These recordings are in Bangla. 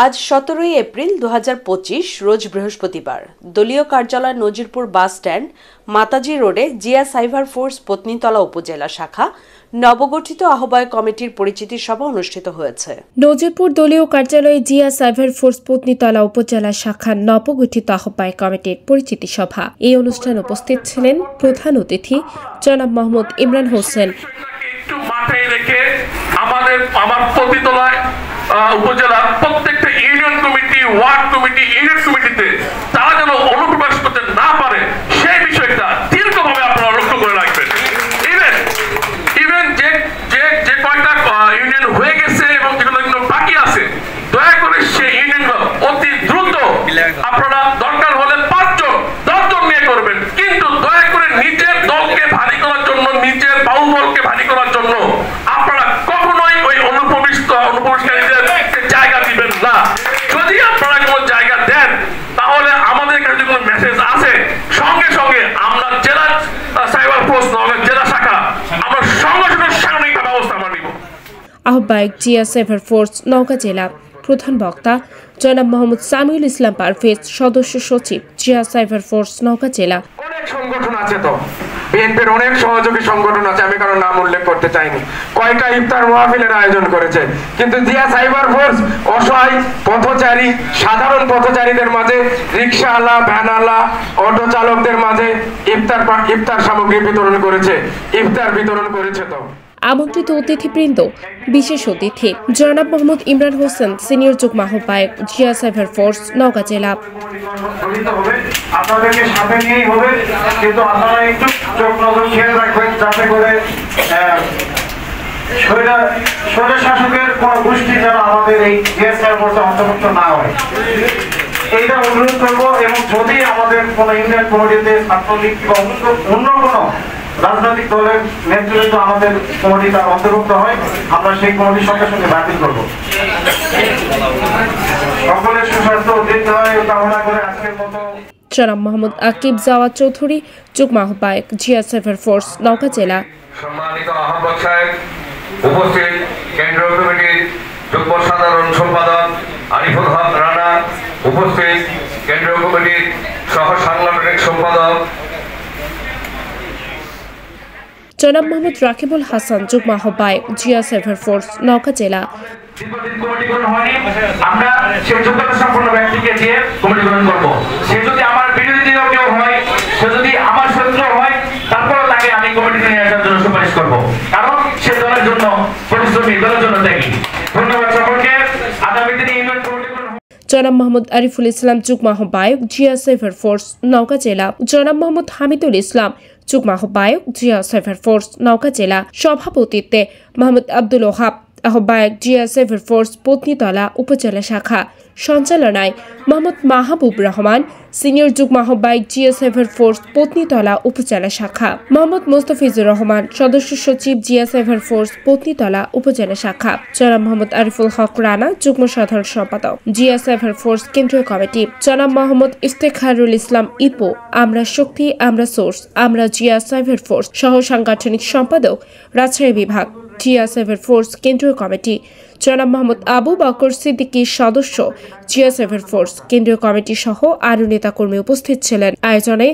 আজ 17 এপ্রিল 2025 রোজ বৃহস্পতিবার দলীয় কার্যালয় নজিরপুর বাস স্ট্যান্ড মাতাজি রোডে জিয়া সাইবার ফোর্স পত্নীতলা উপজেলা শাখা নবগঠিত আহ্বায়ক কমিটির পরিচিতি সভা অনুষ্ঠিত হয়েছে। নজিরপুর দলীয় কার্যালয়ে জিয়া সাইবার ফোর্স পত্নীতলা উপজেলা শাখা নবগঠিত আহ্বায়ক কমিটির পরিচিতি সভা। এই অনুষ্ঠানে উপস্থিত ছিলেন প্রধান অতিথি জনাব মোহাম্মদ ইমরান হোসেন। আমার পত্নীতলায় উপজেলার প্রত্যেকটা union committee, word committee, unit কমিটিতে তারা যেন অনুপ্রবেশ করতে না পারে সেই বিষয়টা দীর্ঘভাবে আপনারা লক্ষ্য করে রাখবেন। ইভেন যে কয়টা ইউনিয়ন হয়ে গেছে এবং যেগুলো বাকি আছে, দয়া করে সেই ইউনিয়নগুলো অতি দ্রুত আপনারা দরকার হলে 5 জন 10 জন নিয়ে করবেন, কিন্তু দয়া করে নিজের দলকে ভারী করার জন্য, নিজের বাহুবলকে ভারী করার জন্য আপনারা কখনোই ওই অনুপ্রবেশকারীদের জায়গা দিবেন না। যদি আপনারা কোনো জায়গা দেন তাহলে আমাদের কাছে কোনো মেসেজ আছে, সঙ্গে সঙ্গে আমরা জেলা সাইবার ফোর্স জেলা শাখা আমরা সঙ্গে সঙ্গে সাংগঠনিক ব্যবস্থা আমরা নিব। আহ্বায়ক জিয়া সাইবার ফোর্স নওগাঁ জেলা। প্রধান বক্তা জনাব মোহাম্মদ সামিউল ইসলাম পারভেজ, সদস্য সচিব জিয়া সাইবার ফোর্স নওগাঁ জেলা। অনেক সংগঠন আছে, তো বিএনপির অনেক সহযোগী সংগঠন আছে, আমি কারো নাম উল্লেখ করতে চাইনি, কয়টা ইফতার মাহফিলের আয়োজন করেছে, কিন্তু জিয়া সাইবার ফোর্স অসহায় পথচারী, সাধারণ পথচারীদের মাঝে, রিক্সাওয়ালা, ভ্যানওয়ালা, অটো চালকদের মাঝে ইফতার সামগ্রী বিতরণ করেছে, ইফতার বিতরণ করেছে। তো আমন্ত্রিত অতিথিবৃন্দ, বিশেষ অতিথি জনাব মোহাম্মদ ইমরান হোসেন, সিনিয়র যুগ্ম আহ্বায়ক জিয়া সাইবার ফোর্স নওগাঁ জেলা। আপনাদেরকে সাথে নিয়েই হবে, কিন্তু আপনারা একটু চোখ নজর খেয়াল রাখবেন যাতে করে স্বৈর শাসকের কোন গোষ্ঠী যেন আমাদের এই জিয়া সাইবার ফোর্সে অন্তর্ভুক্ত না হয়, এইটা অনুরোধ করবো। এবং যদি আমাদের কোন ইউনিয়ন কমিটিতে ছাত্রলীগ বা অন্য কোনো রাজনৈতিক দলের নেতৃত্ব আমাদের কমিটিতে অন্তর্ভুক্ত হয়, আমরা সেই কমিটির সঙ্গে সঙ্গে বাতিল করবো। সকলের সুস্বাস্থ্য দীর্ঘায়ু কামনা করে আজকের মতো জনাব মোহাম্মদ আকিব জাওয়াদ চৌধুরী, যুগ্ম আহ্বায়ক জিয়া সাইবার ফোর্স নওগাঁ জেলা। সম্মানিত আহ্বায়ক সাহেব, উপস্থিত কেন্দ্রীয় কমিটির যুগ্ম সাধারণ সম্পাদক আরিফুল হক রানা, উপস্থিত কেন্দ্রীয় কমিটির সহ সাংগঠনিক সম্পাদক জনাব মোহাম্মদ রাকিবুল হাসান, যুগ্ম আহ্বায়ক জিয়া সাইবার ফোর্স নওগাঁ জেলা। আমরা সেই যোগ্যতা সম্পন্ন ব্যক্তিকে দিয়ে কমিটি গঠন করবো। সে যদি আমার বিরোধী কেউ হয়, সে যদি আমার শত্রু হয়, তারপরে তাকে আমি কমিটিতে নিয়ে আসার জন্য সুপারিশ করবো, কারণ সে দলের জন্য পরিশ্রমী, দলের জন্য ত্যাগী। ধন্যবাদ সকলকে। আগামী দিনে ইউনিয়ন কমিটি জনাব মোহাম্মদ আরিফুল ইসলাম, যুগ্ম আহ্বায়ক জিয়া সাইবার ফোর্স নওগাঁ জেলা। জনাব মোহাম্মদ হামিদুল ইসলাম, যুগ্ম আহ্বায়ক জিয়া সাইবার ফোর্স নওগাঁ জেলা। সভাপতিত্বে মোহাম্মদ আব্দুল ওহাব, আহ্বায়ক জিয়া সাইবার ফোর্স পত্নীতলা উপজেলা শাখা। সঞ্চালনায় মোহাম্মদ মাহবুব রহমান, সিনিয়র যুগ্ম আহ্বায়ক জিয়া সাইবার ফোর্স পত্নীতলা উপজেলা শাখা। মোহাম্মদ মোস্তফিজুর রহমান, সদস্য সচিব জিয়া সাইবার ফোর্স পত্নীতলা উপজেলা শাখা। জনাব মোহাম্মদ আরিফুল হক রানা, যুগ্ম সাধারণ সম্পাদক জিয়া সাইবার ফোর্স কেন্দ্রীয় কমিটি। জনাব মোহাম্মদ ইফতেখারুল ইসলাম ইপো, আমরা শক্তি, আমরা সোর্স, আমরা জিয়া সাইবার ফোর্স সহ সাংগঠনিক সম্পাদক রাজশাহী বিভাগ জিয়া সাইবার ফোর্স কেন্দ্রীয় কমিটি। জনাব মোহাম্মদ আবু বকর সিদ্দিকী, সদস্য জিয়া সাইবার ফোর্স কেন্দ্রীয় কমিটি সহ আরো নেতাকর্মী উপস্থিত ছিলেন। আয়োজনে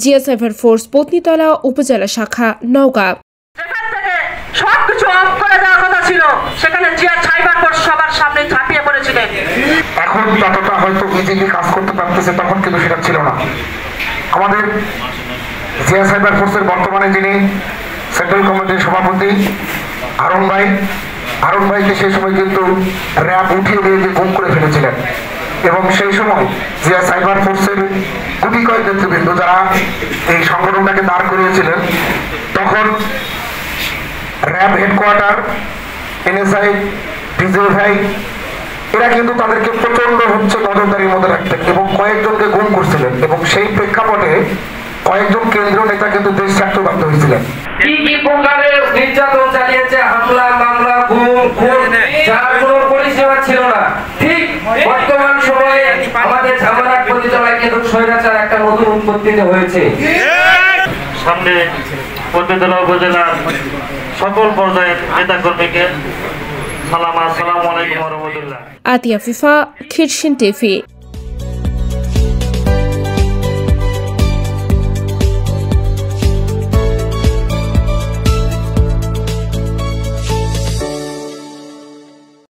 জিয়া সাইবার ফোর্স পত্নীতলা উপজেলা শাখা নওগাঁ। যেখান থেকে সবকিছু অফ করে দেওয়ার কথা ছিল, সেখানে জিয়া সাইবার ফোর্স সবার সামনে ঝাঁপিয়ে পড়েছিলেন। এখন যতটা হয়তো ইজিলি কাজ করতে পারতেছে, তখন কিন্তু সেটা ছিল না। আমাদের জিয়া সাইবার ফোর্সের বর্তমানে যিনি সেন্ট্রাল কমিটির সভাপতি হারুন ভাইকে সেই সময় কিন্তু র্যাব উঠিয়ে দিয়ে গুম করে ফেলেছিলেন, এবং সেই সময় জিয়া সাইবার ফোর্সের গুটি কয়েক নেতৃবৃন্দ যারা এই সংগঠনটাকে দাঁড় করিয়েছিলেন, তখন র্যাব হেডকোয়ার্টার, এনএসআই, ডিজিএফআই, এরা কিন্তু তাদেরকে প্রচন্ড নজরদারির মধ্যে রাখতেন এবং কয়েকজনকে গুম করছিলেন, এবং সেই প্রেক্ষাপটে কয়েকজন কেন্দ্রীয় নেতা কিন্তু দেশ ছাড়তে বাধ্য হয়েছিলেন। কি কি প্রকারের নির্যাতন চালিয়েছে, হামলা, মামলা, গুম, খুন, যার কোনো পরিষেবা ছিল না। ঠিক বর্তমান সময়ে আমাদের ঝামেলার পরিচালনায় কিন্তু স্বৈরাচার একটা নতুন উৎপত্তিতে হয়েছে। সামনে পত্নীতলা উপজেলার সকল পর্যায়ের নেতাকর্মীকে সালাম। আসসালামু আলাইকুম ওয়া রাহমাতুল্লাহ। আতিয়া ফিফা, খিরশিন টিভি।